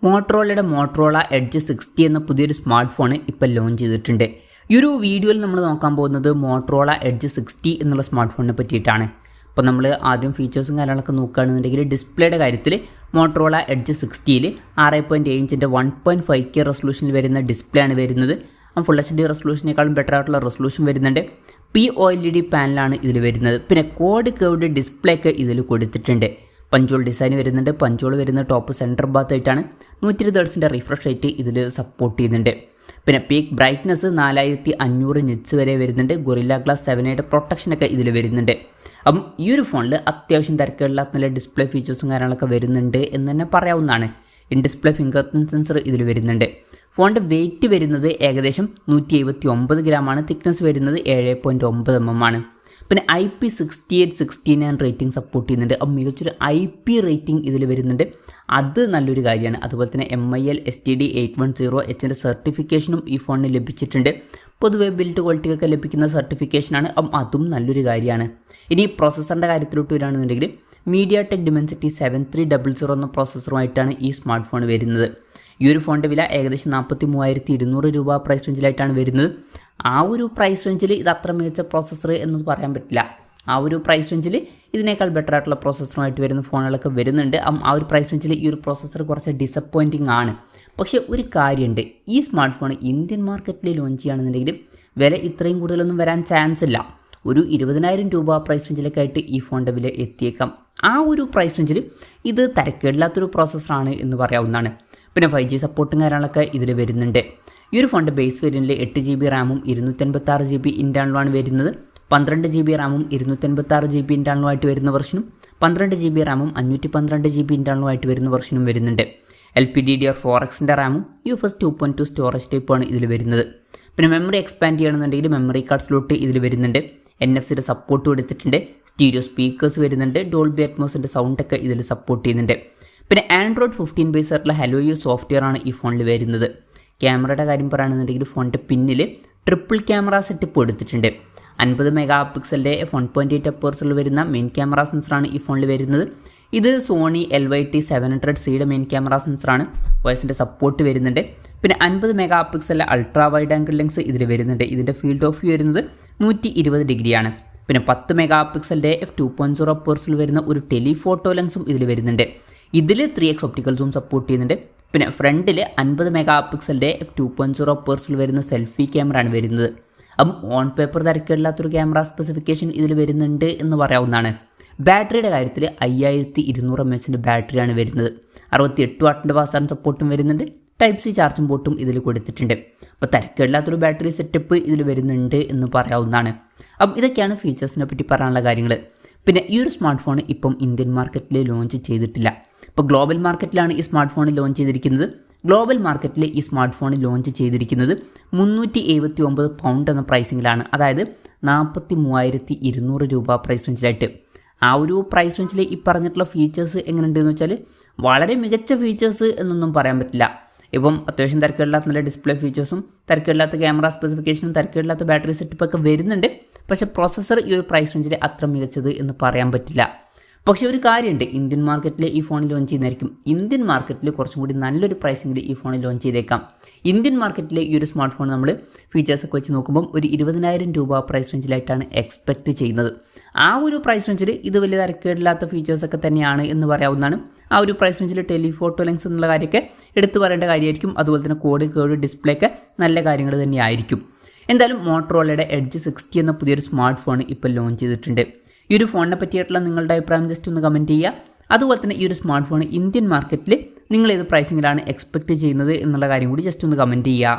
Motorola edge 60 എന്ന പുതിയൊരു smart phone ഇപ്പോൾ ലോഞ്ച് ചെയ്തിട്ടുണ്ട്. ഈ ഒരു വീഡിയോയിൽ നമ്മൾ നോക്കാൻ പോകുന്നത് മോട്ടറോള എഡ്ജ് 60 എന്നുള്ള സ്മാർട്ട് ഫോണിനെ പറ്റിയിട്ടാണ്. അപ്പോൾ നമ്മൾ ആദ്യം ഫീച്ചേഴ്സും കാര്യങ്ങളൊക്കെ നോക്കുകയാണെന്നുണ്ടെങ്കിൽ ഡിസ്പ്ലേയുടെ കാര്യത്തിൽ മോട്ടറോള എഡ്ജ് 60ൽ 6.7 ഇഞ്ചിൻ്റെ 1.5K റെസൊല്യൂഷനിൽ വരുന്ന ഡിസ്പ്ലേ ആണ് വരുന്നത്. ഫുൾ HD റെസൊല്യൂഷനേക്കാളും ബെറ്റർ ആയിട്ടുള്ള റെസൊല്യൂഷൻ വരുന്നുണ്ട്. POLED പാനലാണ് ഇതിൽ വരുന്നത്. പിന്നെ കോഡ് കേർവ്ഡ് ഡിസ്പ്ലേ ഒക്കെ ഇതിൽ കൊടുത്തിട്ടുണ്ട്. പഞ്ചോൾ ഡിസൈൻ വരുന്നുണ്ട്. പഞ്ചോൾ വരുന്ന ടോപ്പ് സെൻറ്റർ ഭാഗത്തായിട്ടാണ്. 120 ഹെർട്സിൻ്റെ റിഫ്രഷ് റേറ്റ് ഇതിൽ സപ്പോർട്ട് ചെയ്യുന്നുണ്ട്. പിന്നെ പീക്ക് ബ്രൈറ്റ്നസ് 4500 നിറ്റ്സ് വരെ വരുന്നുണ്ട്. ഗൊറില്ല ഗ്ലാസ് 7യുടെ പ്രൊട്ടക്ഷനൊക്കെ ഇതിൽ വരുന്നുണ്ട്. അപ്പം ഈ ഒരു ഫോണിൽ അത്യാവശ്യം തിരക്കുകളില്ലാത്ത നല്ല ഡിസ്പ്ലേ ഫീച്ചേഴ്സും കാര്യങ്ങളൊക്കെ വരുന്നുണ്ട് എന്ന് തന്നെ പറയാവുന്നതാണ്. In display finger print sensor ഇതിൽ വരുന്നുണ്ട്. ഫോണിൻ്റെ വെയിറ്റ് വരുന്നത് ഏകദേശം 179 ഗ്രാമാണ്. തിക്നെസ് വരുന്നത് 7.9 mm ആണ്. പിന്നെ IP6869 റേറ്റിംഗ് സപ്പോർട്ട് ചെയ്യുന്നുണ്ട്. അപ്പം മികച്ചൊരു IP റേറ്റിംഗ് ഇതിൽ വരുന്നുണ്ട്. അത് നല്ലൊരു കാര്യമാണ്. അതുപോലെ തന്നെ MIL STD810Hൻ്റെ സർട്ടിഫിക്കേഷനും ഈ ഫോണിന് ലഭിച്ചിട്ടുണ്ട്. പൊതുവെ ബിൽഡ് ക്വാളിറ്റിയൊക്കെ ലഭിക്കുന്ന സർട്ടിഫിക്കേഷനാണ്. അപ്പം അതും നല്ലൊരു കാര്യമാണ്. ഇനി പ്രോസസ്സറിൻ്റെ കാര്യത്തിലോട്ട് വരികയാണെന്നുണ്ടെങ്കിൽ MediaTek Dimensity 7300 എന്ന പ്രോസസ്സറുമായിട്ടാണ് ഈ സ്മാർട്ട് ഫോൺ വരുന്നത്. ഈ ഒരു ഫോണിൻ്റെ വില ഏകദേശം 43,200 രൂപ പ്രൈസ് റേഞ്ചിലായിട്ടാണ് വരുന്നത്. ആ ഒരു പ്രൈസ് റേഞ്ചിൽ ഇത് അത്ര മികച്ച പ്രോസസ്സർ എന്ന് പറയാൻ പറ്റില്ല. ആ ഒരു പ്രൈസ് റേഞ്ചിൽ ഇതിനേക്കാൾ ബെറ്റർ ആയിട്ടുള്ള പ്രോസസ്സറുമായിട്ട് വരുന്ന ഫോണുകളൊക്കെ വരുന്നുണ്ട്. ആ ഒരു പ്രൈസ് റേഞ്ചിൽ ഈ ഒരു പ്രോസസ്സർ കുറച്ച് ഡിസപ്പോയിൻറ്റിംഗ് ആണ്. പക്ഷേ ഒരു കാര്യമുണ്ട്, ഈ സ്മാർട്ട് ഫോൺ ഇന്ത്യൻ മാർക്കറ്റിൽ ലോഞ്ച് ചെയ്യുകയാണെന്നുണ്ടെങ്കിൽ വില ഇത്രയും കൂടുതലൊന്നും വരാൻ ചാൻസ് ഇല്ല. ഒരു 20,000 രൂപ പ്രൈസ് റേഞ്ചിലൊക്കെ ആയിട്ട് ഈ ഫോണിൻ്റെ വില എത്തിയേക്കാം. ആ ഒരു പ്രൈസ് റേഞ്ചിൽ ഇത് തരക്കേടില്ലാത്തൊരു പ്രോസസ്സറാണ് എന്ന് പറയാവുന്നതാണ്. പിന്നെ 5G സപ്പോർട്ടും കാര്യങ്ങളൊക്കെ ഇതിൽ വരുന്നുണ്ട്. ഈ ഒരു ഫോണിൻ്റെ ബേസ് വേരിയൻറ്റിൽ 8GB റാമും 256GB ഇൻറ്റേർണലുമാണ് വരുന്നത്. 12GB റാമും 256GB ഇൻറ്റേർണലുമായിട്ട് വരുന്ന വെർഷനും 12GB റാമും 512GB ഇൻറ്റേർണലുമായിട്ട് വരുന്ന വെർഷനും വരുന്നുണ്ട്. LPDDR4Xൻ്റെ റാമും UFS 2.2 സ്റ്റോറേജ് ടൈപ്പാണ് ഇതിൽ വരുന്നത്. പിന്നെ മെമ്മറി എക്സ്പാൻഡ് ചെയ്യണമെന്നുണ്ടെങ്കിൽ മെമ്മറി കാർഡ് സ്ലോട്ട് ഇതിൽ വരുന്നുണ്ട്. NFC-യുടെ സപ്പോർട്ട് കൊടുത്തിട്ടുണ്ട്. സ്റ്റീരിയോ സ്പീക്കേഴ്സ് വരുന്നുണ്ട്. ഡോൾബി അറ്റ്മോസിൻ്റെ സൗണ്ടൊക്കെ ഇതിൽ സപ്പോർട്ട് ചെയ്യുന്നുണ്ട്. പിന്നെ Android 15 ബേസ് ആയിട്ടുള്ള HelloU സോഫ്റ്റ്വെയർ ആണ് ഈ ഫോണിൽ വരുന്നത്. ക്യാമറയുടെ കാര്യം പറയുകയാണെന്നുണ്ടെങ്കിൽ ഫോണിൻ്റെ പിന്നിൽ ട്രിപ്പിൾ ക്യാമറ സെറ്റപ്പ് എടുത്തിട്ടുണ്ട്. 50 മെഗാ പിക്സലിൻ്റെ 1.8 അപ്പേഴ്സിൽ വരുന്ന മെയിൻ ക്യാമറ സെൻസറാണ് ഈ ഫോണിൽ വരുന്നത്. ഇത് സോണി LYT700Cയുടെ മെയിൻ ക്യാമറ സെൻസറാണ്. വോയിസിൻ്റെ സപ്പോർട്ട് വരുന്നുണ്ട്. പിന്നെ 50 മെഗാ പിക്സലിലെ അൾട്രാ വൈഡ് ആംഗിൾ ലെൻസ് ഇതിൽ വരുന്നുണ്ട്. ഇതിൻ്റെ ഫീൽഡ് ഓഫ് വ്യൂ വരുന്നത് 120 ഡിഗ്രിയാണ്. പിന്നെ 10 മെഗാ പിക്സലിൻ്റെ f2.0 അപ്പേഴ്സിൽ വരുന്ന ഒരു ടെലിഫോട്ടോ ലെൻസും ഇതിൽ വരുന്നുണ്ട്. ഇതിൽ 3x ഒപ്റ്റിക്കൽ സൂം സപ്പോർട്ട് ചെയ്യുന്നുണ്ട്. പിന്നെ ഫ്രണ്ടിൽ 50 മെഗാ പിക്സലിൻ്റെ f2.0 അപ്പേഴ്സിൽ വരുന്ന സെൽഫി ക്യാമറ ആണ് വരുന്നത്. അപ്പം ഓൺ പേപ്പർ തിരക്കില്ലാത്തൊരു ക്യാമറ സ്പെസിഫിക്കേഷൻ ഇതിൽ വരുന്നുണ്ട് എന്ന് പറയാവുന്നതാണ്. ബാറ്ററിയുടെ കാര്യത്തിൽ 5200 mAhൻ്റെ ബാറ്ററിയാണ് വരുന്നത്. 68 വാട്ടിൻ്റെ ഫാസ്റ്റ് ചാർജിംഗ് സപ്പോർട്ടും വരുന്നുണ്ട്. Type-C ചാർജിംഗ് പോർട്ടും ഇതിൽ കൊടുത്തിട്ടുണ്ട്. അപ്പോൾ തിരക്കില്ലാത്തൊരു ബാറ്ററി സെറ്റപ്പ് ഇതിൽ വരുന്നുണ്ട് എന്ന് പറയാവുന്നതാണ്. അപ്പം ഇതൊക്കെയാണ് ഫീച്ചേഴ്സിനെ പറ്റി പറയാനുള്ള കാര്യങ്ങൾ. പിന്നെ ഈ ഒരു സ്മാർട്ട് ഫോൺ ഇപ്പം ഇന്ത്യൻ മാർക്കറ്റിൽ ലോഞ്ച് ചെയ്തിട്ടില്ല. ഇപ്പോൾ ഗ്ലോബൽ മാർക്കറ്റിലാണ് ഈ സ്മാർട്ട് ഫോൺ ലോഞ്ച് ചെയ്തിരിക്കുന്നത്. ഗ്ലോബൽ മാർക്കറ്റിൽ ഈ സ്മാർട്ട് ഫോൺ ലോഞ്ച് ചെയ്തിരിക്കുന്നത് 379 പൗണ്ട് എന്ന പ്രൈസിങ്ങിലാണ്. അതായത് 43,200 രൂപ പ്രൈസ് റേഞ്ചിലായിട്ട്. ആ ഒരു പ്രൈസ് റേഞ്ചിൽ ഈ പറഞ്ഞിട്ടുള്ള ഫീച്ചേഴ്സ് എങ്ങനെയുണ്ടെന്ന് വെച്ചാൽ വളരെ മികച്ച ഫീച്ചേഴ്സ് എന്നൊന്നും പറയാൻ പറ്റില്ല. ഇപ്പം അത്യാവശ്യം തിരക്കില്ലാത്ത നല്ല ഡിസ്പ്ലേ ഫീച്ചേഴ്സും തിരക്കില്ലാത്ത ക്യാമറ സ്പെസിഫിക്കേഷനും തിരക്കില്ലാത്ത ബാറ്ററി സെറ്റപ്പൊക്കെ വരുന്നുണ്ട്. പക്ഷേ പ്രോസസ്സർ ഈ ഒരു പ്രൈസ് റേഞ്ചിൽ അത്ര മികച്ചത് എന്ന് പറയാൻ പറ്റില്ല. പക്ഷേ ഒരു കാര്യമുണ്ട്, ഇന്ത്യൻ മാർക്കറ്റിൽ ഈ ഫോൺ ലോഞ്ച് ചെയ്യുന്നതായിരിക്കും. ഇന്ത്യൻ മാർക്കറ്റിൽ കുറച്ചും കൂടി നല്ലൊരു പ്രൈസിങ്ങിൽ ഈ ഫോൺ ലോഞ്ച് ചെയ്തേക്കാം. ഇന്ത്യൻ മാർക്കറ്റിലെ ഈ ഒരു സ്മാർട്ട് ഫോൺ നമ്മൾ ഫീച്ചേഴ്സൊക്കെ വെച്ച് നോക്കുമ്പം ഒരു 20,000 രൂപ പ്രൈസ് റേഞ്ചിലായിട്ടാണ് എക്സ്പെക്റ്റ് ചെയ്യുന്നത്. ആ ഒരു പ്രൈസ് റേഞ്ചിൽ ഇത് വലിയ തിരക്കേടില്ലാത്ത ഫീച്ചേഴ്സൊക്കെ തന്നെയാണ് എന്ന് പറയാവുന്നതാണ്. ആ ഒരു പ്രൈസ് റേഞ്ചിൽ ടെലിഫോട്ടോ ലെൻസ് എന്നുള്ള കാര്യമൊക്കെ എടുത്തു പറയേണ്ട കാര്യമായിരിക്കും. അതുപോലെ തന്നെ കോഡ് കേർവ്ഡ് ഡിസ്പ്ലേ ഒക്കെ നല്ല കാര്യങ്ങൾ തന്നെയായിരിക്കും. എന്തായാലും മോട്ടറോളയുടെ എഡ്ജ് 60 എന്ന പുതിയൊരു സ്മാർട്ട് ഫോൺ ഇപ്പോൾ ലോഞ്ച് ചെയ്തിട്ടുണ്ട്. ഈ ഒരു ഫോണിനെ പറ്റിയിട്ടുള്ള നിങ്ങളുടെ അഭിപ്രായം ജസ്റ്റ് ഒന്ന് കമൻറ്റ് ചെയ്യുക. അതുപോലെ തന്നെ ഈ ഒരു സ്മാർട്ട് ഫോൺ ഇന്ത്യൻ മാർക്കറ്റിൽ നിങ്ങൾ ഏത് പ്രൈസിങ്ങിലാണ് എക്സ്പെക്റ്റ് ചെയ്യുന്നത് എന്നുള്ള കാര്യം കൂടി ജസ്റ്റ് ഒന്ന് കമൻറ്റ് ചെയ്യുക.